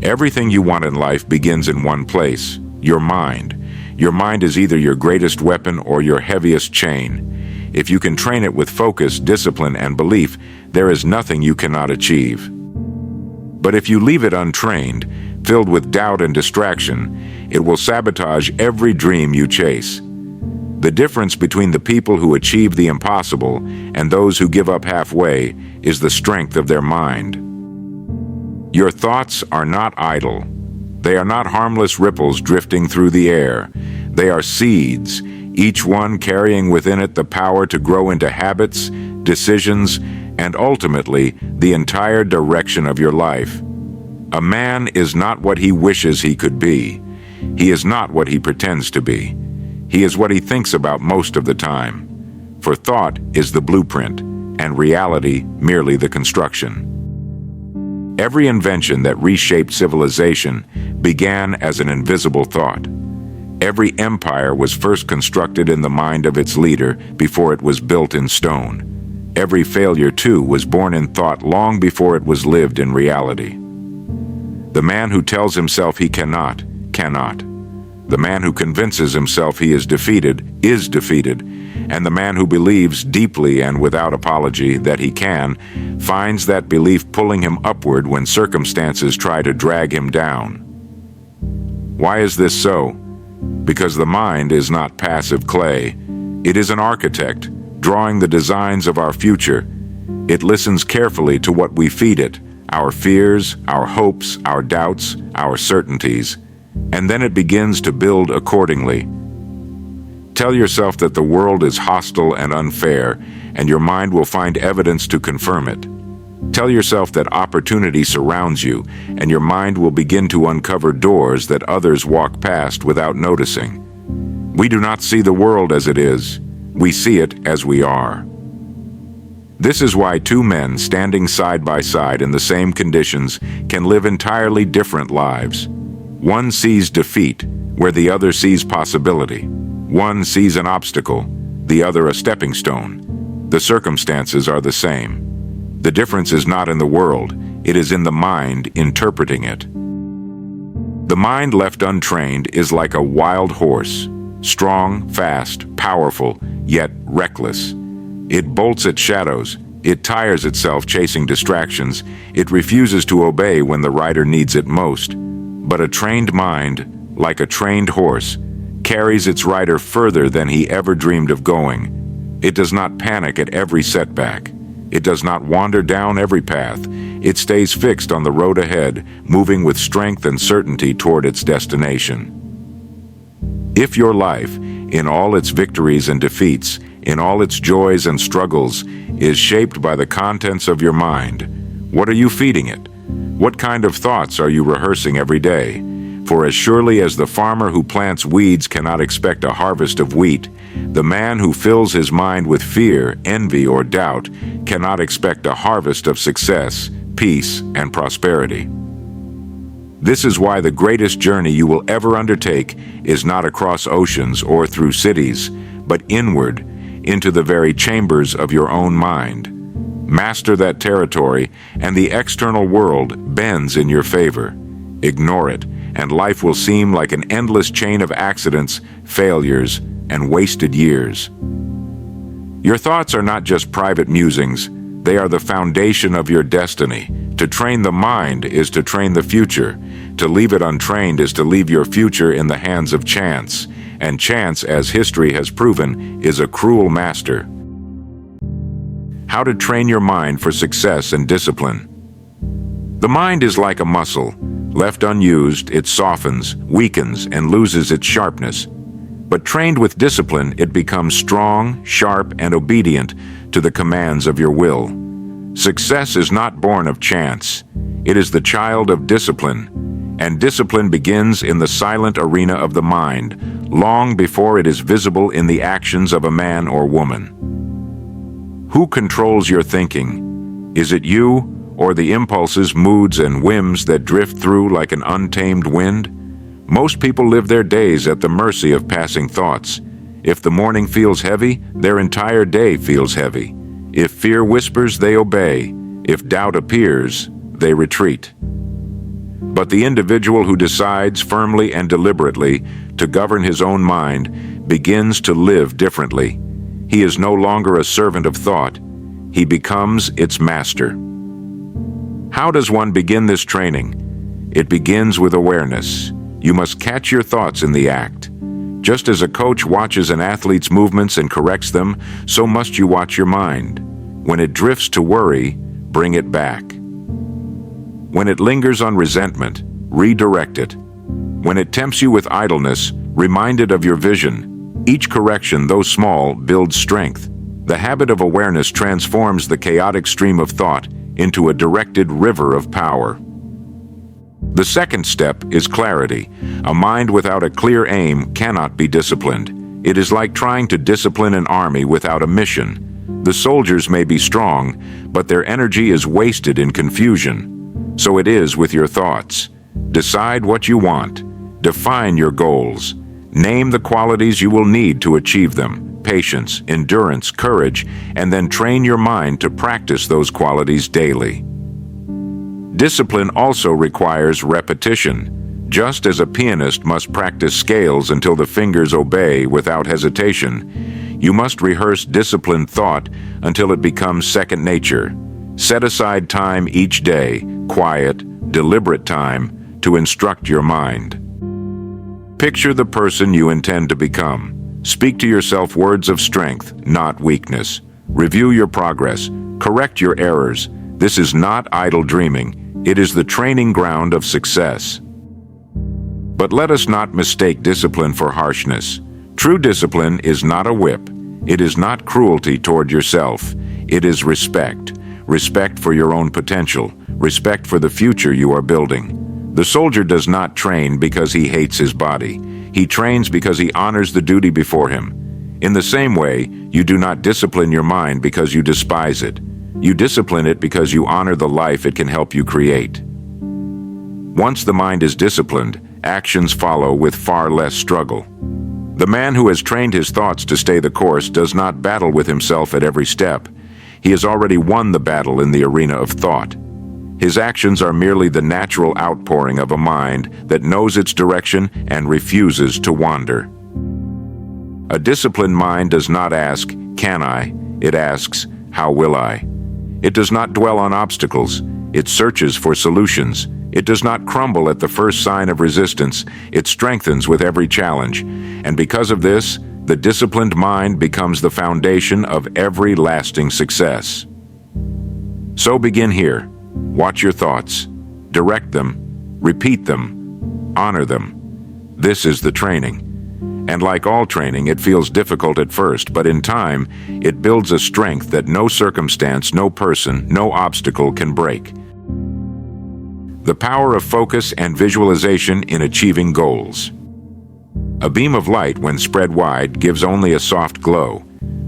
Everything you want in life begins in one place: your mind. Your mind is either your greatest weapon or your heaviest chain. If you can train it with focus, discipline, and belief, there is nothing you cannot achieve. But if you leave it untrained, filled with doubt and distraction, it will sabotage every dream you chase. The difference between the people who achieve the impossible and those who give up halfway is the strength of their mind. Your thoughts are not idle. They are not harmless ripples drifting through the air. They are seeds, each one carrying within it the power to grow into habits, decisions, and ultimately the entire direction of your life. A man is not what he wishes he could be. He is not what he pretends to be. He is what he thinks about most of the time. For thought is the blueprint, and reality merely the construction. Every invention that reshaped civilization began as an invisible thought. Every empire was first constructed in the mind of its leader before it was built in stone. Every failure, too, was born in thought long before it was lived in reality. The man who tells himself he cannot, cannot. The man who convinces himself he is defeated, and the man who believes deeply and without apology that he can, finds that belief pulling him upward when circumstances try to drag him down. Why is this so? Because the mind is not passive clay. It is an architect, drawing the designs of our future. It listens carefully to what we feed it, our fears, our hopes, our doubts, our certainties, and then it begins to build accordingly. Tell yourself that the world is hostile and unfair, and your mind will find evidence to confirm it. Tell yourself that opportunity surrounds you, and your mind will begin to uncover doors that others walk past without noticing. We do not see the world as it is. We see it as we are. This is why two men standing side by side in the same conditions can live entirely different lives. One sees defeat, where the other sees possibility. One sees an obstacle, the other a stepping stone. The circumstances are the same. The difference is not in the world, it is in the mind interpreting it. The mind left untrained is like a wild horse, strong, fast, powerful, yet reckless. It bolts at shadows, it tires itself chasing distractions, it refuses to obey when the rider needs it most. But a trained mind, like a trained horse, carries its rider further than he ever dreamed of going. It does not panic at every setback. It does not wander down every path. It stays fixed on the road ahead, moving with strength and certainty toward its destination. If your life, in all its victories and defeats, in all its joys and struggles, is shaped by the contents of your mind, what are you feeding it? What kind of thoughts are you rehearsing every day? For as surely as the farmer who plants weeds cannot expect a harvest of wheat, the man who fills his mind with fear, envy, or doubt cannot expect a harvest of success, peace, and prosperity. This is why the greatest journey you will ever undertake is not across oceans or through cities, but inward, into the very chambers of your own mind. Master that territory, and the external world bends in your favor. Ignore it, and life will seem like an endless chain of accidents, failures, and wasted years. Your thoughts are not just private musings, they are the foundation of your destiny. To train the mind is to train the future. To leave it untrained is to leave your future in the hands of chance, and chance, as history has proven, is a cruel master. How to train your mind for success and discipline. The mind is like a muscle. Left unused, it softens, weakens, and loses its sharpness. But trained with discipline, it becomes strong, sharp, and obedient to the commands of your will. Success is not born of chance. It is the child of discipline, and discipline begins in the silent arena of the mind, long before it is visible in the actions of a man or woman. Who controls your thinking? Is it you, or the impulses, moods, and whims that drift through like an untamed wind? Most people live their days at the mercy of passing thoughts. If the morning feels heavy, their entire day feels heavy. If fear whispers, they obey. If doubt appears, they retreat. But the individual who decides firmly and deliberately to govern his own mind begins to live differently. He is no longer a servant of thought. He becomes its master. How does one begin this training? It begins with awareness. You must catch your thoughts in the act. Just as a coach watches an athlete's movements and corrects them, so must you watch your mind. When it drifts to worry, bring it back. When it lingers on resentment, redirect it. When it tempts you with idleness, remind it of your vision. Each correction, though small, builds strength. The habit of awareness transforms the chaotic stream of thought into a directed river of power. The second step is clarity. A mind without a clear aim cannot be disciplined. It is like trying to discipline an army without a mission. The soldiers may be strong, but their energy is wasted in confusion. So it is with your thoughts. Decide what you want. Define your goals. Name the qualities you will need to achieve them: patience, endurance, courage, and then train your mind to practice those qualities daily. Discipline also requires repetition. Just as a pianist must practice scales until the fingers obey without hesitation, you must rehearse disciplined thought until it becomes second nature. Set aside time each day, quiet, deliberate time, to instruct your mind. Picture the person you intend to become. Speak to yourself words of strength, not weakness. Review your progress. Correct your errors. This is not idle dreaming. It is the training ground of success. But let us not mistake discipline for harshness. True discipline is not a whip. It is not cruelty toward yourself. It is respect. Respect for your own potential. Respect for the future you are building. The soldier does not train because he hates his body. He trains because he honors the duty before him. In the same way, you do not discipline your mind because you despise it. You discipline it because you honor the life it can help you create. Once the mind is disciplined, actions follow with far less struggle. The man who has trained his thoughts to stay the course does not battle with himself at every step. He has already won the battle in the arena of thought. His actions are merely the natural outpouring of a mind that knows its direction and refuses to wander. A disciplined mind does not ask, "Can I?" It asks, "How will I?" It does not dwell on obstacles. It searches for solutions. It does not crumble at the first sign of resistance. It strengthens with every challenge. And because of this, the disciplined mind becomes the foundation of every lasting success. So begin here. Watch your thoughts. Direct them. Repeat them. Honor them. This is the training. And like all training, it feels difficult at first, but in time, it builds a strength that no circumstance, no person, no obstacle can break. The power of focus and visualization in achieving goals. A beam of light, when spread wide, gives only a soft glow.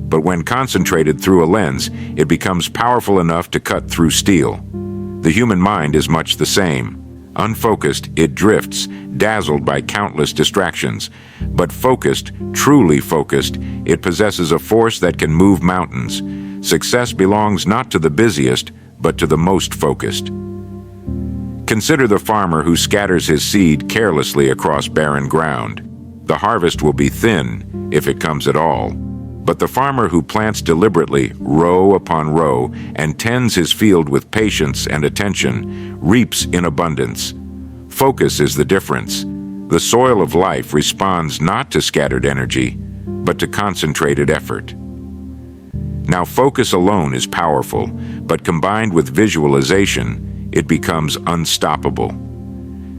But when concentrated through a lens, it becomes powerful enough to cut through steel. The human mind is much the same. Unfocused, it drifts, dazzled by countless distractions. But focused, truly focused, it possesses a force that can move mountains. Success belongs not to the busiest, but to the most focused. Consider the farmer who scatters his seed carelessly across barren ground. The harvest will be thin, if it comes at all. But the farmer who plants deliberately, row upon row, and tends his field with patience and attention, reaps in abundance. Focus is the difference. The soil of life responds not to scattered energy, but to concentrated effort. Now, focus alone is powerful, but combined with visualization, it becomes unstoppable.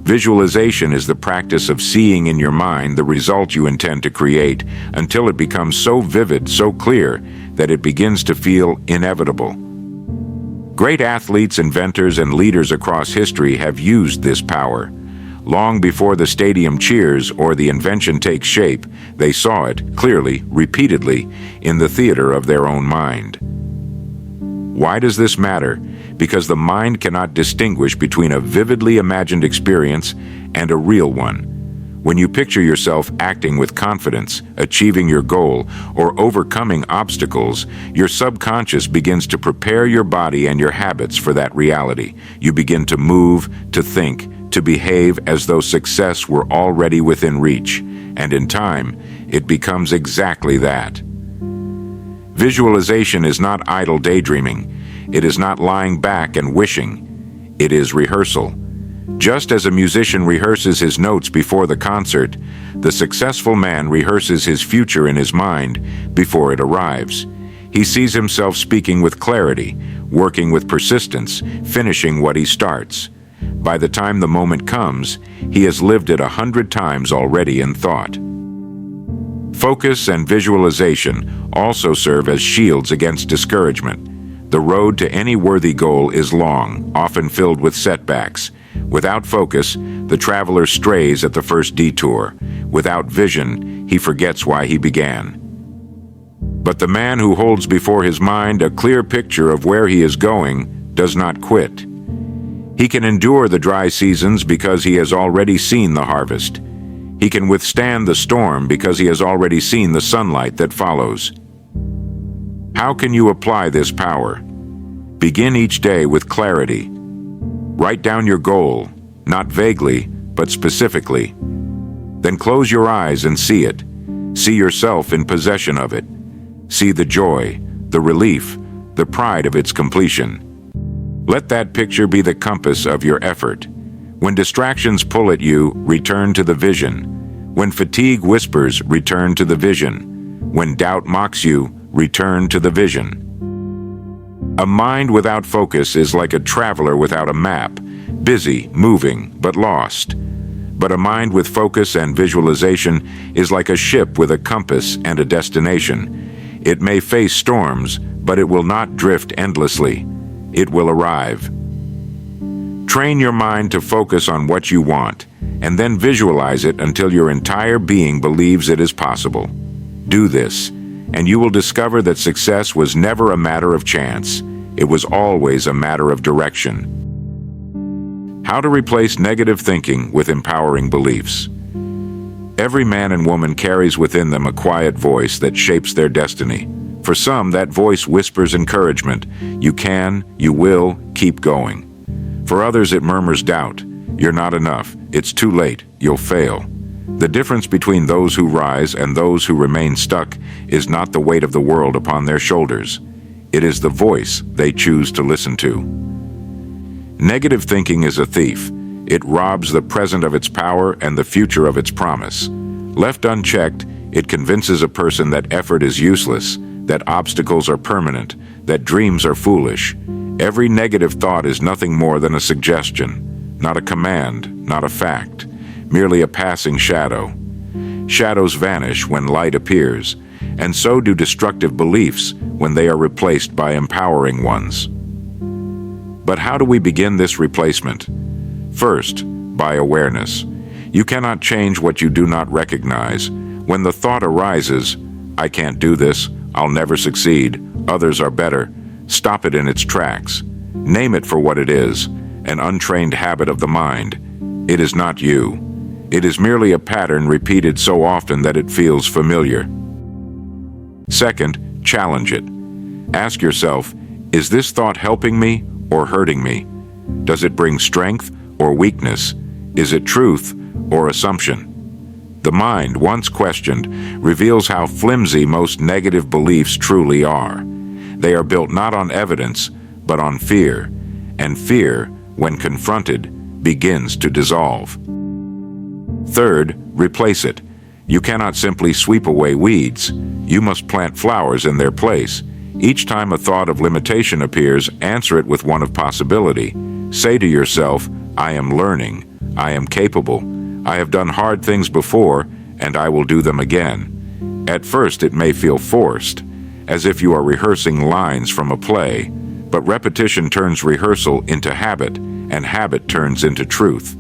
Visualization is the practice of seeing in your mind the result you intend to create until it becomes so vivid, so clear, that it begins to feel inevitable. Great athletes, inventors, and leaders across history have used this power. Long before the stadium cheers or the invention takes shape, they saw it clearly, repeatedly, in the theater of their own mind. Why does this matter? Because the mind cannot distinguish between a vividly imagined experience and a real one. When you picture yourself acting with confidence, achieving your goal, or overcoming obstacles, your subconscious begins to prepare your body and your habits for that reality. You begin to move, to think, to behave as though success were already within reach, and in time, it becomes exactly that. Visualization is not idle daydreaming. It is not lying back and wishing. It is rehearsal. Just as a musician rehearses his notes before the concert, the successful man rehearses his future in his mind before it arrives. He sees himself speaking with clarity, working with persistence, finishing what he starts. By the time the moment comes, he has lived it 100 times already in thought. Focus and visualization also serve as shields against discouragement. The road to any worthy goal is long, often filled with setbacks. Without focus, the traveler strays at the first detour. Without vision, he forgets why he began. But the man who holds before his mind a clear picture of where he is going does not quit. He can endure the dry seasons because he has already seen the harvest. He can withstand the storm because he has already seen the sunlight that follows. How can you apply this power? Begin each day with clarity. Write down your goal, not vaguely, but specifically. Then close your eyes and see it. See yourself in possession of it. See the joy, the relief, the pride of its completion. Let that picture be the compass of your effort. When distractions pull at you, return to the vision. When fatigue whispers, return to the vision. When doubt mocks you, return to the vision. A mind without focus is like a traveler without a map, busy, moving, but lost. But a mind with focus and visualization is like a ship with a compass and a destination. It may face storms, but it will not drift endlessly. It will arrive. Train your mind to focus on what you want, and then visualize it until your entire being believes it is possible. Do this, and you will discover that success was never a matter of chance. It was always a matter of direction. How to replace negative thinking with empowering beliefs. Every man and woman carries within them a quiet voice that shapes their destiny. For some, that voice whispers encouragement. You can, you will, keep going. For others, it murmurs doubt. You're not enough. It's too late. You'll fail. The difference between those who rise and those who remain stuck is not the weight of the world upon their shoulders. It is the voice they choose to listen to. Negative thinking is a thief. It robs the present of its power and the future of its promise. Left unchecked, it convinces a person that effort is useless, that obstacles are permanent, that dreams are foolish. Every negative thought is nothing more than a suggestion, not a command, not a fact, merely a passing shadow. Shadows vanish when light appears, and so do destructive beliefs when they are replaced by empowering ones. But how do we begin this replacement? First, by awareness. You cannot change what you do not recognize. When the thought arises, I can't do this, I'll never succeed, others are better, stop it in its tracks. Name it for what it is, an untrained habit of the mind. It is not you. It is merely a pattern repeated so often that it feels familiar. Second, challenge it. Ask yourself, is this thought helping me or hurting me? Does it bring strength or weakness? Is it truth or assumption? The mind, once questioned, reveals how flimsy most negative beliefs truly are. They are built not on evidence, but on fear, and fear, when confronted, begins to dissolve. Third, replace it. You cannot simply sweep away weeds. You must plant flowers in their place. Each time a thought of limitation appears, answer it with one of possibility. Say to yourself, I am learning, I am capable, I have done hard things before, and I will do them again. At first it may feel forced, as if you are rehearsing lines from a play, but repetition turns rehearsal into habit, and habit turns into truth.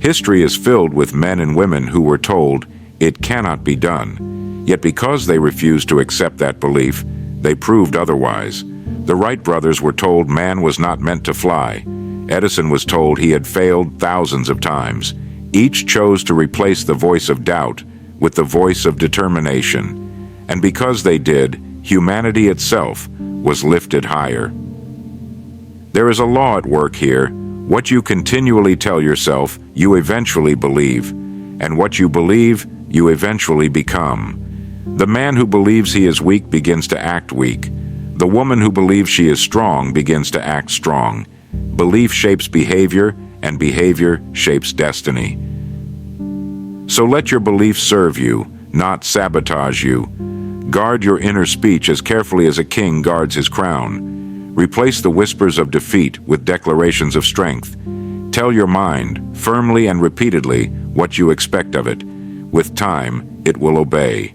History is filled with men and women who were told, it cannot be done. Yet because they refused to accept that belief, they proved otherwise. The Wright brothers were told man was not meant to fly. Edison was told he had failed thousands of times. Each chose to replace the voice of doubt with the voice of determination. And because they did, humanity itself was lifted higher. There is a law at work here. What you continually tell yourself, you eventually believe. And what you believe, you eventually become. The man who believes he is weak begins to act weak. The woman who believes she is strong begins to act strong. Belief shapes behavior, and behavior shapes destiny. So let your beliefs serve you, not sabotage you. Guard your inner speech as carefully as a king guards his crown. Replace the whispers of defeat with declarations of strength. Tell your mind, firmly and repeatedly, what you expect of it. With time, it will obey.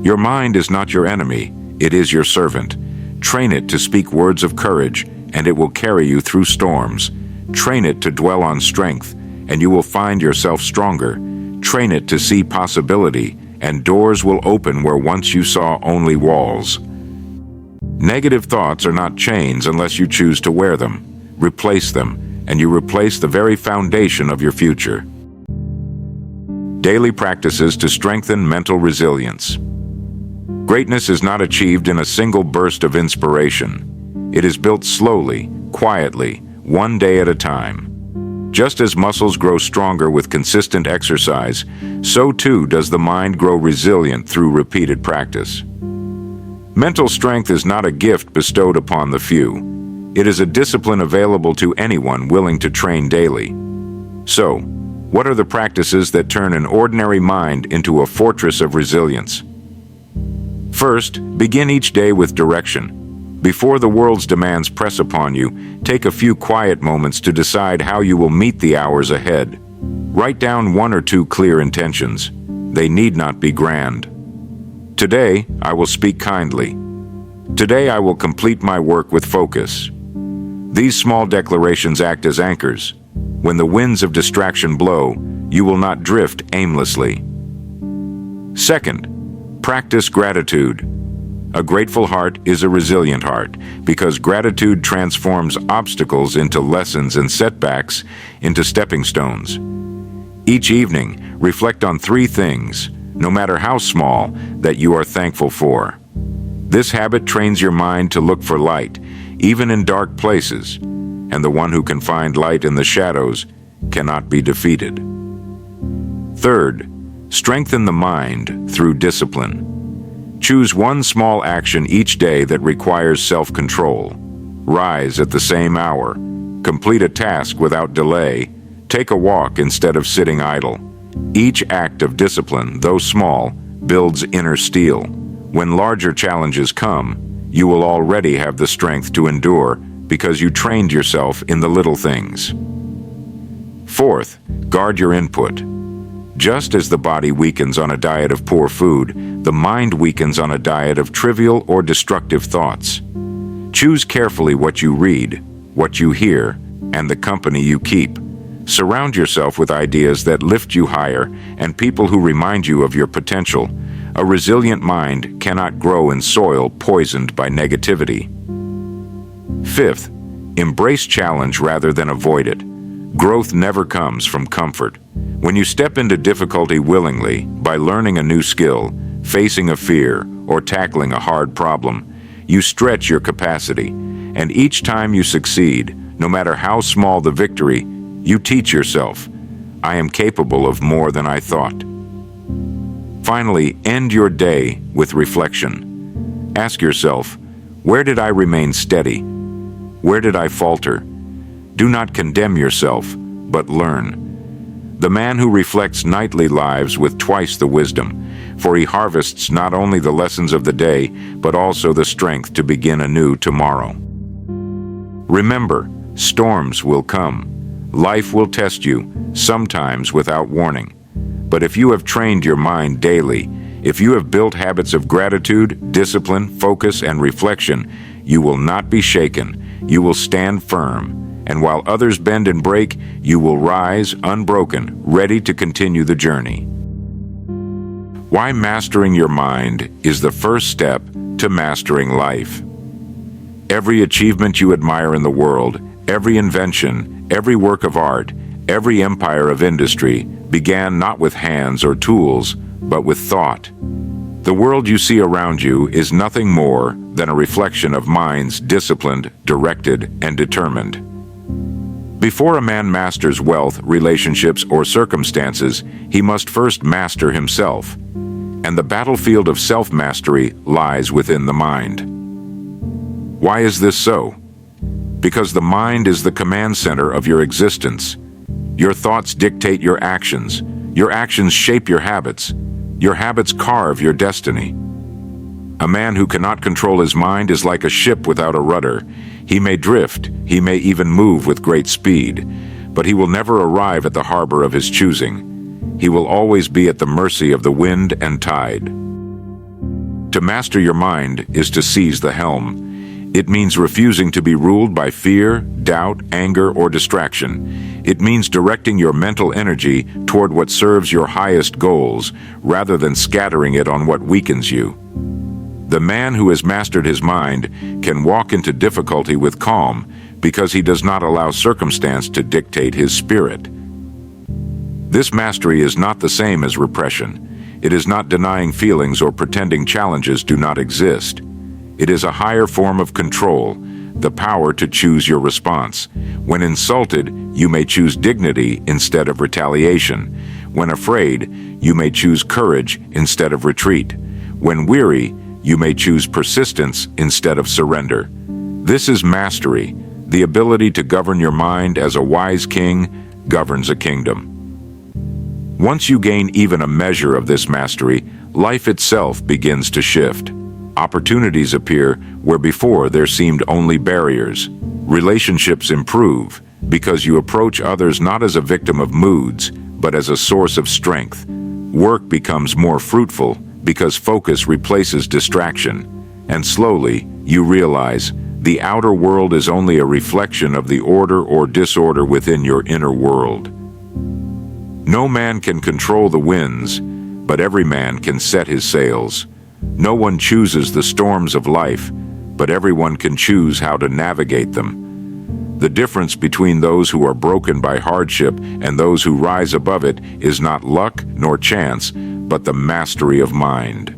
Your mind is not your enemy, it is your servant. Train it to speak words of courage, and it will carry you through storms. Train it to dwell on strength, and you will find yourself stronger. Train it to see possibility, and doors will open where once you saw only walls. Negative thoughts are not chains unless you choose to wear them. Replace them, and you replace the very foundation of your future. Daily practices to strengthen mental resilience. Greatness is not achieved in a single burst of inspiration. It is built slowly, quietly, one day at a time. Just as muscles grow stronger with consistent exercise, so too does the mind grow resilient through repeated practice. Mental strength is not a gift bestowed upon the few. It is a discipline available to anyone willing to train daily. So, what are the practices that turn an ordinary mind into a fortress of resilience? First, begin each day with direction. Before the world's demands press upon you, take a few quiet moments to decide how you will meet the hours ahead. Write down 1 or 2 clear intentions. They need not be grand. Today, I will speak kindly. Today, I will complete my work with focus. These small declarations act as anchors. When the winds of distraction blow, you will not drift aimlessly. Second, practice gratitude. A grateful heart is a resilient heart, because gratitude transforms obstacles into lessons and setbacks into stepping stones. Each evening, reflect on 3 things, no matter how small, that you are thankful for. This habit trains your mind to look for light, even in dark places, and the one who can find light in the shadows cannot be defeated. Third, strengthen the mind through discipline. Choose one small action each day that requires self-control. Rise at the same hour. Complete a task without delay. Take a walk instead of sitting idle. Each act of discipline, though small, builds inner steel. When larger challenges come, you will already have the strength to endure because you trained yourself in the little things. Fourth, guard your input. Just as the body weakens on a diet of poor food, the mind weakens on a diet of trivial or destructive thoughts. Choose carefully what you read, what you hear, and the company you keep. Surround yourself with ideas that lift you higher and people who remind you of your potential. A resilient mind cannot grow in soil poisoned by negativity. Fifth, embrace challenge rather than avoid it. Growth never comes from comfort. When you step into difficulty willingly, by learning a new skill, facing a fear, or tackling a hard problem, you stretch your capacity. And each time you succeed, no matter how small the victory, you teach yourself, I am capable of more than I thought. Finally, end your day with reflection. Ask yourself, where did I remain steady? Where did I falter? Do not condemn yourself, but learn. The man who reflects nightly lives with twice the wisdom, for he harvests not only the lessons of the day, but also the strength to begin anew tomorrow. Remember, storms will come. Life will test you, sometimes without warning. But if you have trained your mind daily, if you have built habits of gratitude, discipline, focus, and reflection, you will not be shaken. You will stand firm. And while others bend and break, you will rise unbroken, ready to continue the journey. Why mastering your mind is the first step to mastering life. Every achievement you admire in the world, every invention, every work of art, every empire of industry began not with hands or tools, but with thought. The world you see around you is nothing more than a reflection of minds disciplined, directed, and determined. before a man masters wealth, relationships, or circumstances, he must first master himself. And the battlefield of self-mastery lies within the mind. Why is this so? Because the mind is the command center of your existence. Your thoughts dictate your actions shape your habits carve your destiny. A man who cannot control his mind is like a ship without a rudder. He may drift, he may even move with great speed, but he will never arrive at the harbor of his choosing. He will always be at the mercy of the wind and tide. To master your mind is to seize the helm. It means refusing to be ruled by fear, doubt, anger, or distraction. It means directing your mental energy toward what serves your highest goals, rather than scattering it on what weakens you. The man who has mastered his mind can walk into difficulty with calm because he does not allow circumstance to dictate his spirit. This mastery is not the same as repression. It is not denying feelings or pretending challenges do not exist. It is a higher form of control, the power to choose your response. When insulted, you may choose dignity instead of retaliation. When afraid, you may choose courage instead of retreat. When weary, you may choose persistence instead of surrender. This is mastery, the ability to govern your mind as a wise king governs a kingdom. Once you gain even a measure of this mastery, life itself begins to shift. Opportunities appear where before there seemed only barriers. Relationships improve because you approach others not as a victim of moods, but as a source of strength. Work becomes more fruitful because focus replaces distraction. And slowly, you realize the outer world is only a reflection of the order or disorder within your inner world. No man can control the winds, but every man can set his sails. No one chooses the storms of life, but everyone can choose how to navigate them. The difference between those who are broken by hardship and those who rise above it is not luck nor chance, but the mastery of mind.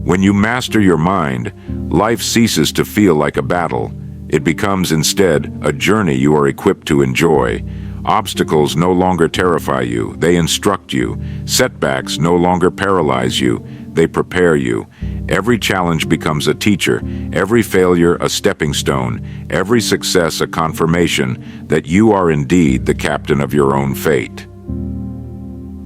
When you master your mind, life ceases to feel like a battle. It becomes instead a journey you are equipped to enjoy. Obstacles no longer terrify you, they instruct you. Setbacks no longer paralyze you, they prepare you. Every challenge becomes a teacher, every failure a stepping stone, every success a confirmation that you are indeed the captain of your own fate.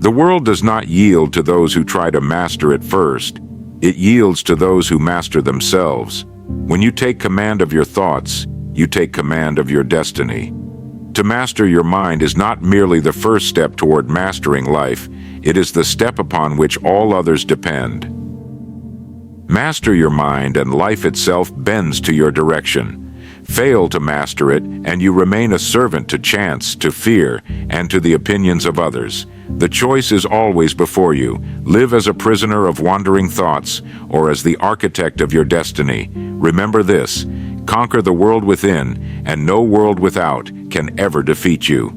The world does not yield to those who try to master it first. It yields to those who master themselves. When you take command of your thoughts, you take command of your destiny. To master your mind is not merely the first step toward mastering life, it is the step upon which all others depend. Master your mind and life itself bends to your direction. Fail to master it and you remain a servant to chance, to fear, and to the opinions of others. The choice is always before you. Live as a prisoner of wandering thoughts or as the architect of your destiny. Remember this: conquer the world within, and no world without can ever defeat you.